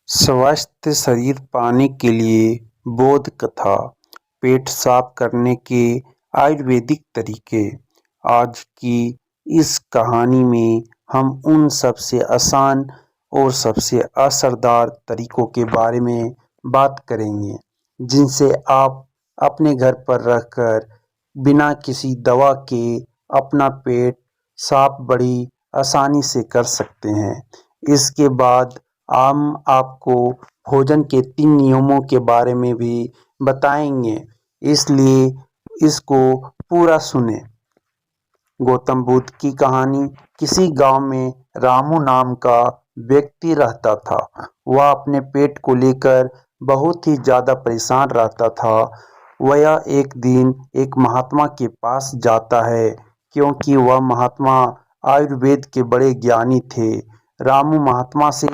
स्वस्थ शरीर पाने के लिए बोध कथा। पेट साफ करने के आयुर्वेदिक तरीके। आज की इस कहानी में हम उन सबसे आसान और सबसे असरदार तरीकों के बारे में बात करेंगे जिनसे आप अपने घर पर रहकर बिना किसी दवा के अपना पेट साफ बड़ी आसानी से कर सकते हैं। इसके बाद हम आपको भोजन के 3 नियमों के बारे में भी बताएंगे, इसलिए इसको पूरा सुने। गौतम बुद्ध की कहानी। किसी गांव में रामू नाम का व्यक्ति रहता था। वह अपने पेट को लेकर बहुत ही ज़्यादा परेशान रहता था। वह एक दिन एक महात्मा के पास जाता है, क्योंकि वह महात्मा आयुर्वेद के बड़े ज्ञानी थे। रामू महात्मा से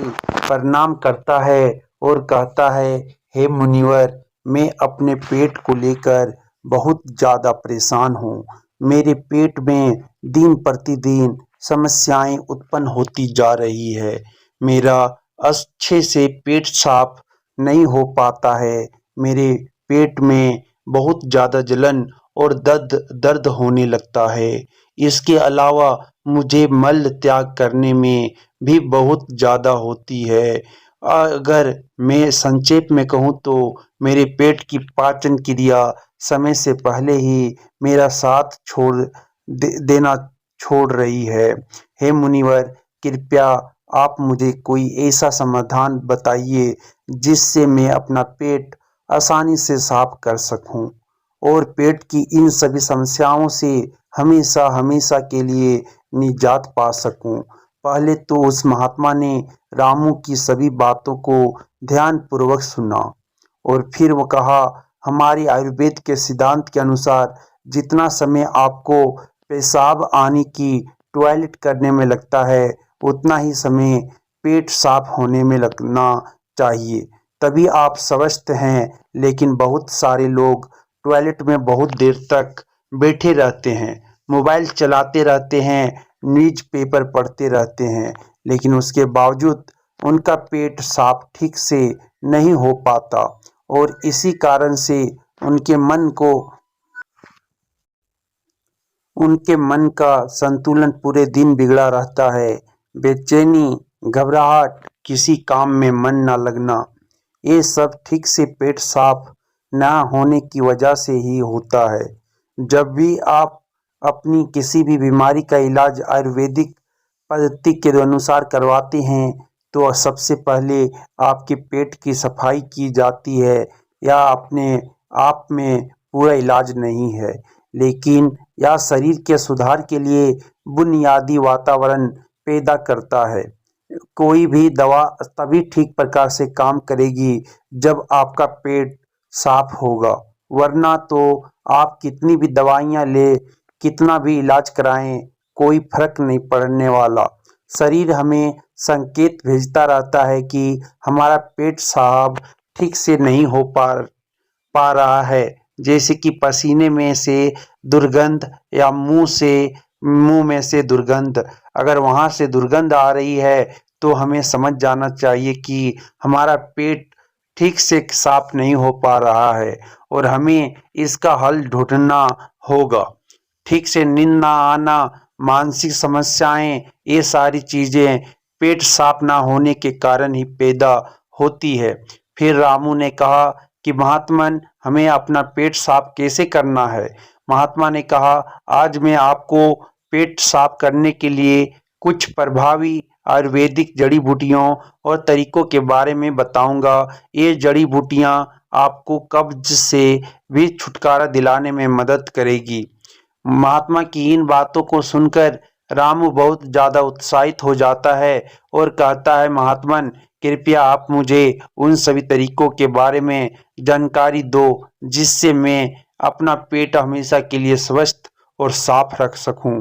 प्रणाम करता है और कहता है, हे मुनिवर, मैं अपने पेट को लेकर बहुत ज़्यादा परेशान हूँ। मेरे पेट में दिन प्रतिदिन समस्याएं उत्पन्न होती जा रही है। मेरा अच्छे से पेट साफ नहीं हो पाता है। मेरे पेट में बहुत ज़्यादा जलन और दर्द दर्द होने लगता है। इसके अलावा मुझे मल त्याग करने में भी बहुत ज़्यादा होती है। अगर मैं संक्षेप में कहूँ तो मेरे पेट की पाचन क्रिया समय से पहले ही मेरा साथ देना छोड़ रही है। हे मुनिवर, कृपया आप मुझे कोई ऐसा समाधान बताइए जिससे मैं अपना पेट आसानी से साफ कर सकूं और पेट की इन सभी समस्याओं से हमेशा हमेशा के लिए निजात पा सकूं। पहले तो उस महात्मा ने रामू की सभी बातों को ध्यानपूर्वक सुना और फिर वो कहा, हमारे आयुर्वेद के सिद्धांत के अनुसार जितना समय आपको पेशाब आने की टॉयलेट करने में लगता है, उतना ही समय पेट साफ होने में लगना चाहिए, तभी आप स्वस्थ हैं। लेकिन बहुत सारे लोग टॉयलेट में बहुत देर तक बैठे रहते हैं, मोबाइल चलाते रहते हैं, न्यूज पेपर पढ़ते रहते हैं, लेकिन उसके बावजूद उनका पेट साफ ठीक से नहीं हो पाता और इसी कारण से उनके मन का संतुलन पूरे दिन बिगड़ा रहता है। बेचैनी, घबराहट, किसी काम में मन न लगना, ये सब ठीक से पेट साफ न होने की वजह से ही होता है। जब भी आप अपनी किसी भी बीमारी का इलाज आयुर्वेदिक पद्धति के अनुसार करवाते हैं, तो सबसे पहले आपके पेट की सफाई की जाती है। या अपने आप में पूरा इलाज नहीं है, लेकिन यह शरीर के सुधार के लिए बुनियादी वातावरण पैदा करता है। कोई भी दवा तभी ठीक प्रकार से काम करेगी जब आपका पेट साफ होगा, वरना तो आप कितनी भी दवाइयाँ ले, कितना भी इलाज कराएं, कोई फर्क नहीं पड़ने वाला। शरीर हमें संकेत भेजता रहता है कि हमारा पेट साफ ठीक से नहीं हो पा रहा है, जैसे कि पसीने में से दुर्गंध या मुंह में से दुर्गंध। अगर वहां से दुर्गंध आ रही है तो हमें समझ जाना चाहिए कि हमारा पेट ठीक से साफ नहीं हो पा रहा है और हमें इसका हल ढूंढना होगा। ठीक से नींद ना आना, मानसिक समस्याएं, ये सारी चीजें पेट साफ ना होने के कारण ही पैदा होती है। फिर रामू ने कहा कि महात्मन, हमें अपना पेट साफ कैसे करना है। महात्मा ने कहा, आज मैं आपको पेट साफ करने के लिए कुछ प्रभावी आयुर्वेदिक जड़ी बूटियों और तरीकों के बारे में बताऊंगा। ये जड़ी बूटियां आपको कब्ज से भी छुटकारा दिलाने में मदद करेगी। महात्मा की इन बातों को सुनकर रामू बहुत ज्यादा उत्साहित हो जाता है और कहता है, महात्मन, कृपया आप मुझे उन सभी तरीकों के बारे में जानकारी दो जिससे मैं अपना पेट हमेशा के लिए स्वस्थ और साफ रख सकूं।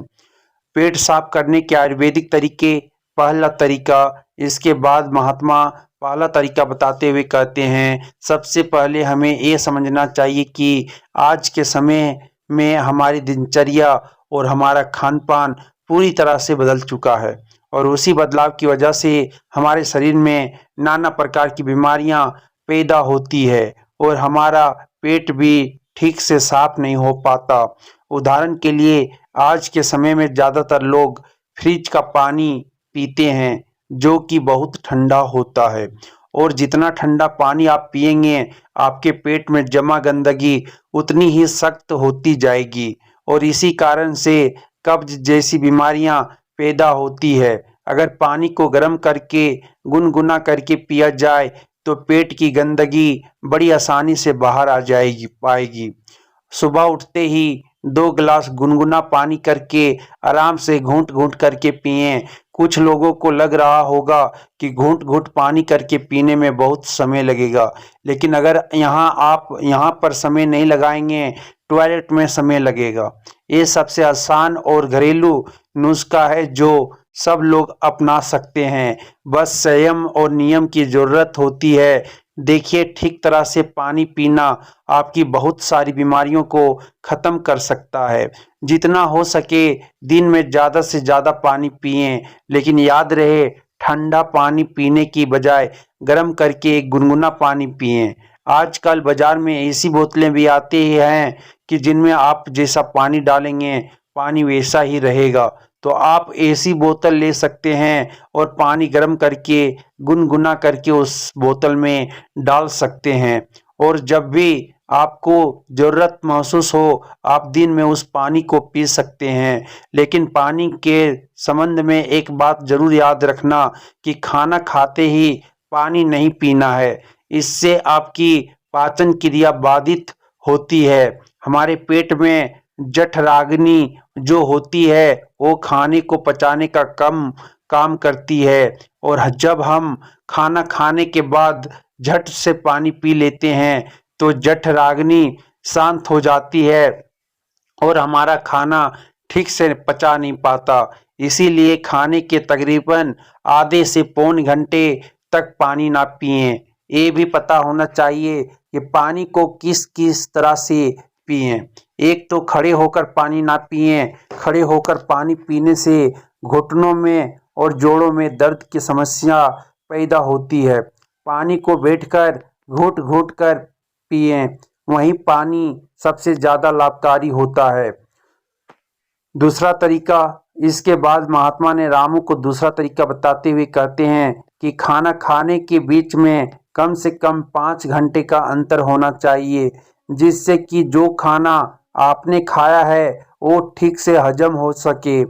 पेट साफ करने के आयुर्वेदिक तरीके। पहला तरीका। इसके बाद महात्मा पहला तरीका बताते हुए कहते हैं, सबसे पहले हमें ये समझना चाहिए कि आज के समय में हमारी दिनचर्या और हमारा खान पान पूरी तरह से बदल चुका है और उसी बदलाव की वजह से हमारे शरीर में नाना प्रकार की बीमारियां पैदा होती है और हमारा पेट भी ठीक से साफ नहीं हो पाता। उदाहरण के लिए आज के समय में ज़्यादातर लोग फ्रिज का पानी पीते हैं जो कि बहुत ठंडा होता है और जितना ठंडा पानी आप पिएंगे आपके पेट में जमा गंदगी उतनी ही सख्त होती जाएगी और इसी कारण से कब्ज जैसी बीमारियां पैदा होती है। अगर पानी को गर्म करके गुनगुना करके पिया जाए तो पेट की गंदगी बड़ी आसानी से बाहर आ जाएगी पाएगी। सुबह उठते ही 2 गिलास गुनगुना पानी करके आराम से घूंट-घूंट करके पिएँ। कुछ लोगों को लग रहा होगा कि घूंट-घूंट पानी करके पीने में बहुत समय लगेगा, लेकिन अगर आप यहाँ पर समय नहीं लगाएँगे, टॉयलेट में समय लगेगा। ये सबसे आसान और घरेलू नुस्खा है जो सब लोग अपना सकते हैं। बस संयम और नियम की ज़रूरत होती है। देखिए, ठीक तरह से पानी पीना आपकी बहुत सारी बीमारियों को ख़त्म कर सकता है। जितना हो सके दिन में ज़्यादा से ज़्यादा पानी पिएँ, लेकिन याद रहे ठंडा पानी पीने की बजाय गर्म करके एक गुनगुना पानी पिएँ। आजकल बाज़ार में ऐसी बोतलें भी आती हैं कि जिनमें आप जैसा पानी डालेंगे, पानी वैसा ही रहेगा। तो आप ऐसी बोतल ले सकते हैं और पानी गर्म करके गुनगुना करके उस बोतल में डाल सकते हैं और जब भी आपको ज़रूरत महसूस हो आप दिन में उस पानी को पी सकते हैं। लेकिन पानी के संबंध में एक बात ज़रूर याद रखना कि खाना खाते ही पानी नहीं पीना है। इससे आपकी पाचन क्रिया बाधित होती है। हमारे पेट में जठराग्नि जो होती है वो खाने को पचाने का काम करती है और जब हम खाना खाने के बाद झट से पानी पी लेते हैं तो जठराग्नि शांत हो जाती है और हमारा खाना ठीक से पचा नहीं पाता। इसीलिए खाने के तकरीबन आधे से पौन घंटे तक पानी ना पिएं। ये भी पता होना चाहिए कि पानी को किस किस तरह से पिएं। एक तो खड़े होकर पानी ना पिएं। खड़े होकर पानी पीने से घुटनों में और जोड़ों में दर्द की समस्या पैदा होती है। पानी को बैठकर घूंट-घूंट कर पिएं। वहीं पानी सबसे ज़्यादा लाभकारी होता है। दूसरा तरीका, इसके बाद महात्मा ने रामू को दूसरा तरीका बताते हुए कहते हैं कि खाना खाने के बीच में कम से कम 5 घंटे का अंतर होना चाहिए, जिससे कि जो खाना आपने खाया है वो ठीक से हजम हो सके,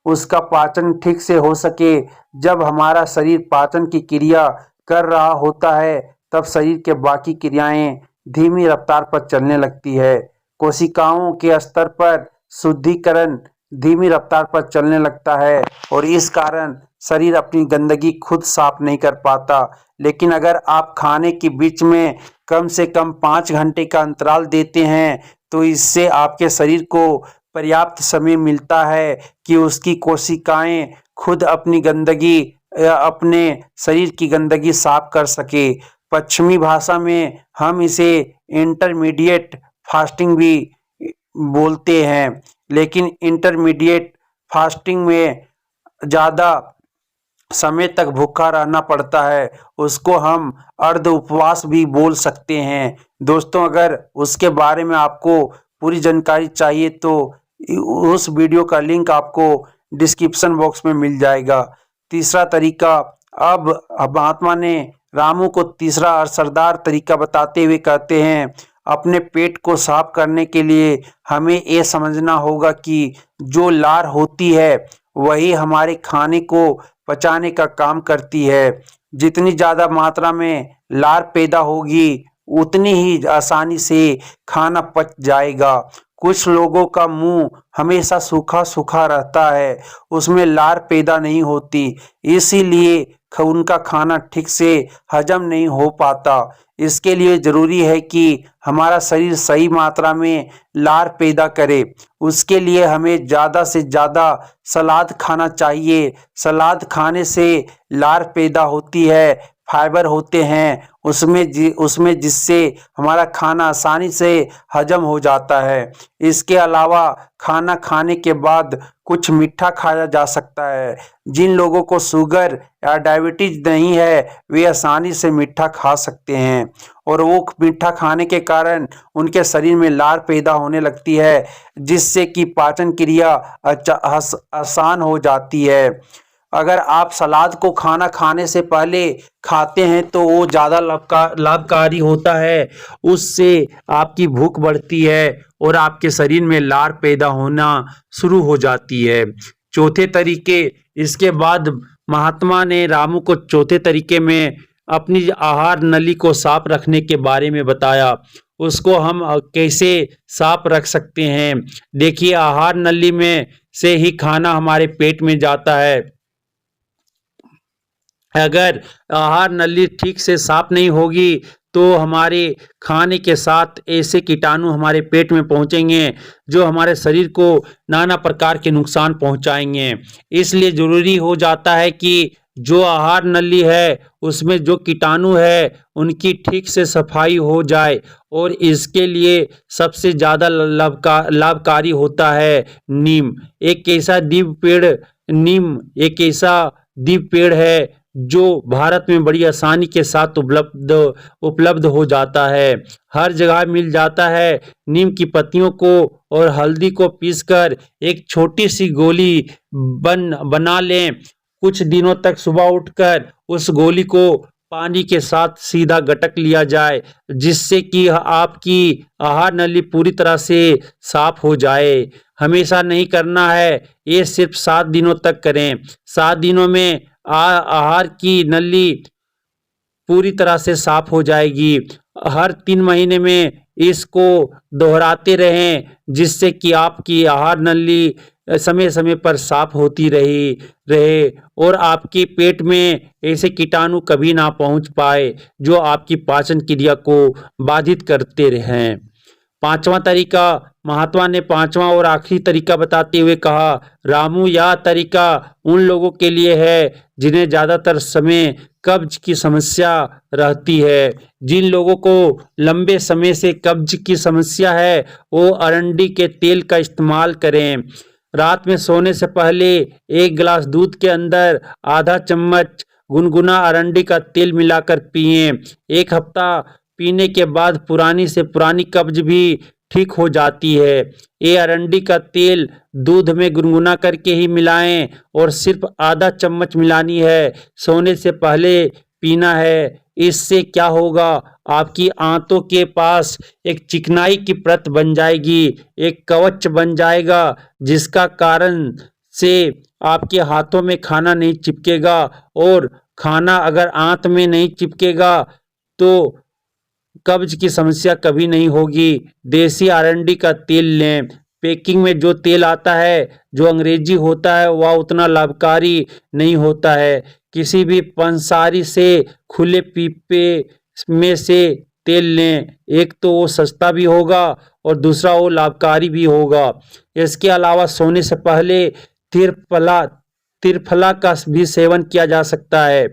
उसका पाचन ठीक से हो सके। जब हमारा शरीर पाचन की क्रिया कर रहा होता है तब शरीर के बाकी क्रियाएं धीमी रफ्तार पर चलने लगती है। कोशिकाओं के स्तर पर शुद्धिकरण धीमी रफ्तार पर चलने लगता है और इस कारण शरीर अपनी गंदगी खुद साफ नहीं कर पाता। लेकिन अगर आप खाने के बीच में कम से कम 5 घंटे का अंतराल देते हैं तो इससे आपके शरीर को पर्याप्त समय मिलता है कि उसकी कोशिकाएं खुद अपनी गंदगी अपने शरीर की गंदगी साफ कर सके। पश्चिमी भाषा में हम इसे इंटरमीडिएट फास्टिंग भी बोलते हैं, लेकिन इंटरमीडिएट फास्टिंग में ज़्यादा समय तक भूखा रहना पड़ता है, उसको हम अर्ध उपवास भी बोल सकते हैं। दोस्तों, अगर उसके बारे में आपको पूरी जानकारी चाहिए तो उस वीडियो का लिंक आपको डिस्क्रिप्शन बॉक्स में मिल जाएगा। तीसरा तरीका, अब महात्मा ने रामू को तीसरा असरदार तरीका बताते हुए कहते हैं, अपने पेट को साफ करने के लिए हमें ये समझना होगा कि जो लार होती है वही हमारे खाने को पचाने का काम करती है। जितनी ज़्यादा मात्रा में लार पैदा होगी उतनी ही आसानी से खाना पच जाएगा। कुछ लोगों का मुंह हमेशा सूखा सूखा रहता है, उसमें लार पैदा नहीं होती, इसीलिए उनका खाना ठीक से हजम नहीं हो पाता। इसके लिए ज़रूरी है कि हमारा शरीर सही मात्रा में लार पैदा करे। उसके लिए हमें ज़्यादा से ज़्यादा सलाद खाना चाहिए। सलाद खाने से लार पैदा होती है। फाइबर होते हैं उसमें जिससे हमारा खाना आसानी से हजम हो जाता है। इसके अलावा खाना खाने के बाद कुछ मीठा खाया जा सकता है। जिन लोगों को शुगर या डायबिटीज नहीं है वे आसानी से मीठा खा सकते हैं और वो मीठा खाने के कारण उनके शरीर में लार पैदा होने लगती है, जिससे कि पाचन क्रिया आसान हो जाती है। अगर आप सलाद को खाना खाने से पहले खाते हैं तो वो ज़्यादा लाभकारी होता है। उससे आपकी भूख बढ़ती है और आपके शरीर में लार पैदा होना शुरू हो जाती है। चौथे तरीके, इसके बाद महात्मा ने रामू को चौथे तरीके में अपनी आहार नली को साफ रखने के बारे में बताया। उसको हम कैसे साफ रख सकते हैं। देखिए, आहार नली में से ही खाना हमारे पेट में जाता है। अगर आहार नली ठीक से साफ नहीं होगी तो हमारे खाने के साथ ऐसे कीटाणु हमारे पेट में पहुंचेंगे जो हमारे शरीर को नाना प्रकार के नुकसान पहुंचाएंगे। इसलिए ज़रूरी हो जाता है कि जो आहार नली है उसमें जो कीटाणु है उनकी ठीक से सफाई हो जाए, और इसके लिए सबसे ज़्यादा लाभकारी होता है नीम। नीम एक ऐसा द्वीप पेड़ है जो भारत में बड़ी आसानी के साथ उपलब्ध हो जाता है, हर जगह मिल जाता है। नीम की पत्तियों को और हल्दी को पीसकर एक छोटी सी गोली बना लें। कुछ दिनों तक सुबह उठकर उस गोली को पानी के साथ सीधा गटक लिया जाए, जिससे कि आपकी आहार नली पूरी तरह से साफ हो जाए। हमेशा नहीं करना है, ये सिर्फ 7 दिनों तक करें। 7 दिनों में आहार की नली पूरी तरह से साफ हो जाएगी। हर 3 महीने में इसको दोहराते रहें, जिससे कि आपकी आहार नली समय समय पर साफ होती रहे और आपके पेट में ऐसे कीटाणु कभी ना पहुंच पाए जो आपकी पाचन क्रिया को बाधित करते रहें। पांचवा तरीका, महात्मा ने पांचवा और आखिरी तरीका बताते हुए कहा, रामू, यह तरीका उन लोगों के लिए है जिन्हें ज़्यादातर समय कब्ज की समस्या रहती है। जिन लोगों को लंबे समय से कब्ज की समस्या है वो अरंडी के तेल का इस्तेमाल करें। रात में सोने से पहले 1 गिलास दूध के अंदर आधा चम्मच गुनगुना अरंडी का तेल मिलाकर पिएं। 1 हफ्ता पीने के बाद पुरानी से पुरानी कब्ज भी ठीक हो जाती है। ये अरंडी का तेल दूध में गुनगुना करके ही मिलाएं और सिर्फ आधा चम्मच मिलानी है। सोने से पहले पीना है। इससे क्या होगा, आपकी आंतों के पास एक चिकनाई की परत बन जाएगी, एक कवच बन जाएगा, जिसका कारण से आपके हाथों में खाना नहीं चिपकेगा, और खाना अगर आंत में नहीं चिपकेगा तो कब्ज की समस्या कभी नहीं होगी। देसी अरंडी का तेल लें। पैकिंग में जो तेल आता है जो अंग्रेजी होता है वह उतना लाभकारी नहीं होता है। किसी भी पंसारी से खुले पीपे में से तेल लें। एक तो वो सस्ता भी होगा और दूसरा वो लाभकारी भी होगा। इसके अलावा सोने से पहले त्रिफला का भी सेवन किया जा सकता है।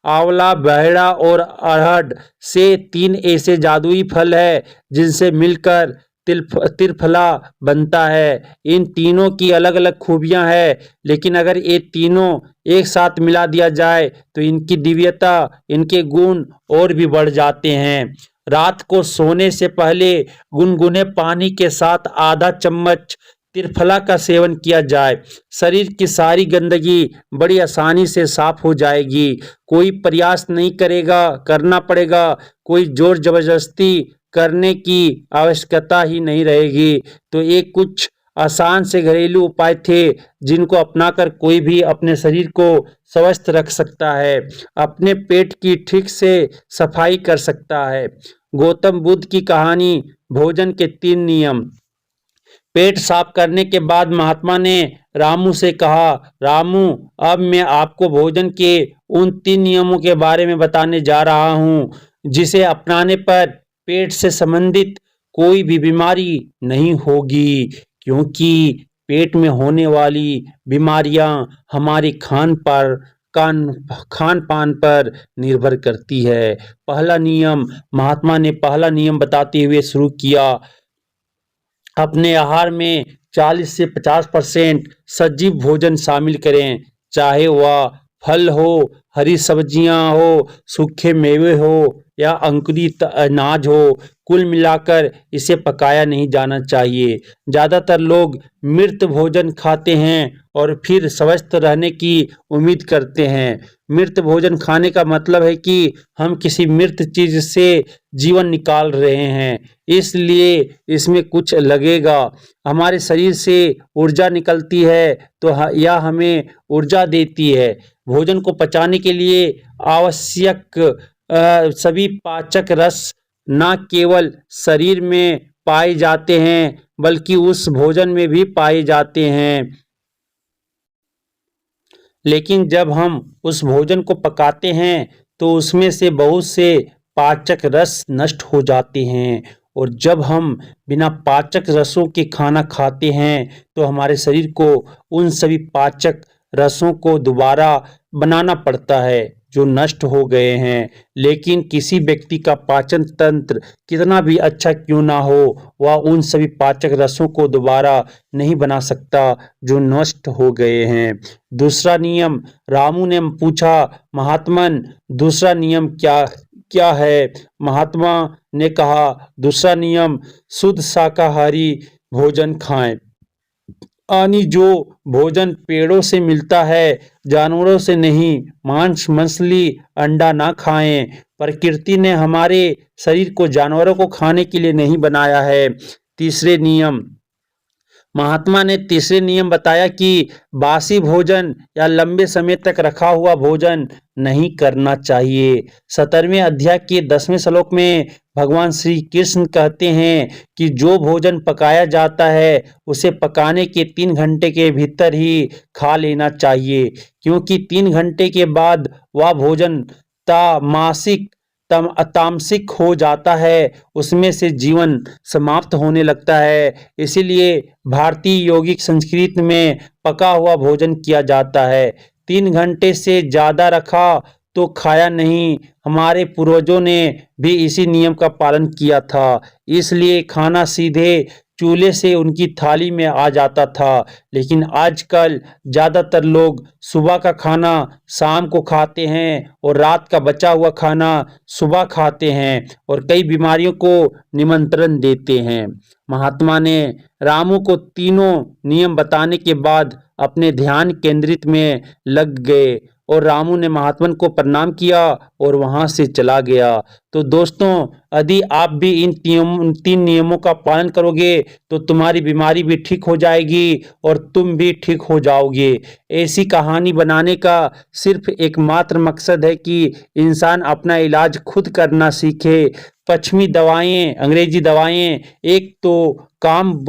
आंवला, बहेड़ा और अरहर से 3 ऐसे जादुई फल है जिनसे मिलकर त्रिफला बनता है। इन तीनों की अलग अलग खूबियां हैं, लेकिन अगर ये तीनों एक साथ मिला दिया जाए तो इनकी दिव्यता, इनके गुण और भी बढ़ जाते हैं। रात को सोने से पहले गुनगुने पानी के साथ आधा चम्मच त्रिफला का सेवन किया जाए। शरीर की सारी गंदगी बड़ी आसानी से साफ हो जाएगी। कोई प्रयास नहीं करना पड़ेगा, कोई जोर जबरदस्ती करने की आवश्यकता ही नहीं रहेगी। तो ये कुछ आसान से घरेलू उपाय थे जिनको अपनाकर कोई भी अपने शरीर को स्वस्थ रख सकता है, अपने पेट की ठीक से सफाई कर सकता है। गौतम बुद्ध की कहानी, भोजन के 3 नियम। पेट साफ करने के बाद महात्मा ने रामू से कहा, रामू, अब मैं आपको भोजन के उन 3 नियमों के बारे में बताने जा रहा हूँ, जिसे अपनाने पर पेट से संबंधित कोई भी बीमारी नहीं होगी, क्योंकि पेट में होने वाली बीमारियां हमारे खान पर खान पान पर निर्भर करती है। पहला नियम, महात्मा ने पहला नियम बताते हुए शुरू किया, अपने आहार में 40 से 50% सजीव भोजन शामिल करें, चाहे वह फल हो, हरी सब्जियां हो, सूखे मेवे हो या अंकुरित अनाज हो। कुल मिलाकर इसे पकाया नहीं जाना चाहिए। ज़्यादातर लोग मृत भोजन खाते हैं और फिर स्वस्थ रहने की उम्मीद करते हैं। मृत भोजन खाने का मतलब है कि हम किसी मृत चीज से जीवन निकाल रहे हैं, इसलिए इसमें कुछ लगेगा। हमारे शरीर से ऊर्जा निकलती है तो यह हमें ऊर्जा देती है। भोजन को पचाने के लिए आवश्यक सभी पाचक रस न केवल शरीर में पाए जाते हैं बल्कि उस भोजन में भी पाए जाते हैं। लेकिन जब हम उस भोजन को पकाते हैं तो उसमें से बहुत से पाचक रस नष्ट हो जाते हैं, और जब हम बिना पाचक रसों के खाना खाते हैं तो हमारे शरीर को उन सभी पाचक रसों को दोबारा बनाना पड़ता है जो नष्ट हो गए हैं। लेकिन किसी व्यक्ति का पाचन तंत्र कितना भी अच्छा क्यों ना हो, वह उन सभी पाचक रसों को दोबारा नहीं बना सकता जो नष्ट हो गए हैं। दूसरा नियम, रामू ने पूछा, महात्मन दूसरा नियम क्या क्या है? महात्मा ने कहा, दूसरा नियम शुद्ध शाकाहारी भोजन खाएं, यानी जो भोजन पेड़ों से मिलता है, जानवरों से नहीं। मांस, मछली, अंडा ना खाएं। प्रकृति ने हमारे शरीर को जानवरों को खाने के लिए नहीं बनाया है। तीसरे नियम, महात्मा ने तीसरे नियम बताया कि बासी भोजन या लंबे समय तक रखा हुआ भोजन नहीं करना चाहिए। 17वें अध्याय के 10वें श्लोक में भगवान श्री कृष्ण कहते हैं कि जो भोजन पकाया जाता है उसे पकाने के 3 घंटे के भीतर ही खा लेना चाहिए, क्योंकि 3 घंटे के बाद वह भोजन तामसिक तामसिक हो जाता है, उसमें से जीवन समाप्त होने लगता है। इसीलिए भारतीय यौगिक संस्कृति में पका हुआ भोजन किया जाता है। 3 घंटे से ज़्यादा रखा तो खाया नहीं। हमारे पूर्वजों ने भी इसी नियम का पालन किया था, इसलिए खाना सीधे चूल्हे से उनकी थाली में आ जाता था। लेकिन आजकल ज़्यादातर लोग सुबह का खाना शाम को खाते हैं और रात का बचा हुआ खाना सुबह खाते हैं और कई बीमारियों को निमंत्रण देते हैं। महात्मा ने रामू को तीनों नियम बताने के बाद अपने ध्यान केंद्रित में लग गए और रामू ने महात्मन को प्रणाम किया और वहां से चला गया। तो दोस्तों, यदि आप भी इन 3 नियमों का पालन करोगे तो तुम्हारी बीमारी भी ठीक हो जाएगी और तुम भी ठीक हो जाओगे। ऐसी कहानी बनाने का सिर्फ एकमात्र मकसद है कि इंसान अपना इलाज खुद करना सीखे। पश्चिमी दवाएं, अंग्रेजी दवाएं एक तो काम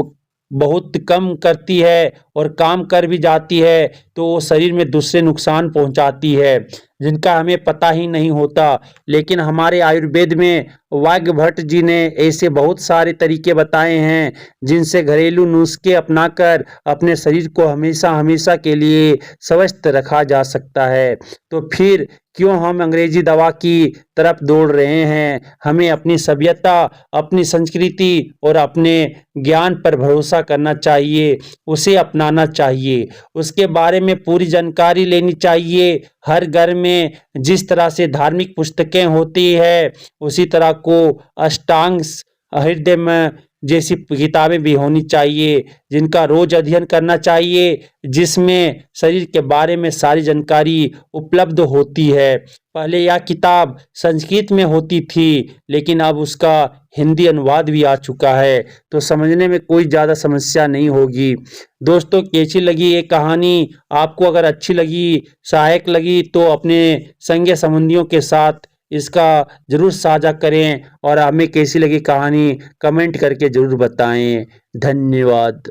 बहुत कम करती है और काम कर भी जाती है तो वो शरीर में दूसरे नुकसान पहुंचाती है जिनका हमें पता ही नहीं होता। लेकिन हमारे आयुर्वेद में वाग्भट जी ने ऐसे बहुत सारे तरीके बताए हैं जिनसे घरेलू नुस्खे अपनाकर अपने शरीर को हमेशा हमेशा के लिए स्वस्थ रखा जा सकता है। तो फिर क्यों हम अंग्रेजी दवा की तरफ दौड़ रहे हैं? हमें अपनी सभ्यता, अपनी संस्कृति और अपने ज्ञान पर भरोसा करना चाहिए, उसे अपनाना चाहिए, उसके बारे में पूरी जानकारी लेनी चाहिए। हर घर में जिस तरह से धार्मिक पुस्तकें होती है उसी तरह को अष्टांग हृदय में जैसी किताबें भी होनी चाहिए जिनका रोज अध्ययन करना चाहिए, जिसमें शरीर के बारे में सारी जानकारी उपलब्ध होती है। पहले यह किताब संस्कृत में होती थी लेकिन अब उसका हिंदी अनुवाद भी आ चुका है, तो समझने में कोई ज़्यादा समस्या नहीं होगी। दोस्तों, कैसी लगी ये कहानी? आपको अगर अच्छी लगी, सहायक लगी तो अपने संगी संबंधियों के साथ इसका जरूर साझा करें और हमें कैसी लगी कहानी कमेंट करके जरूर बताएं। धन्यवाद।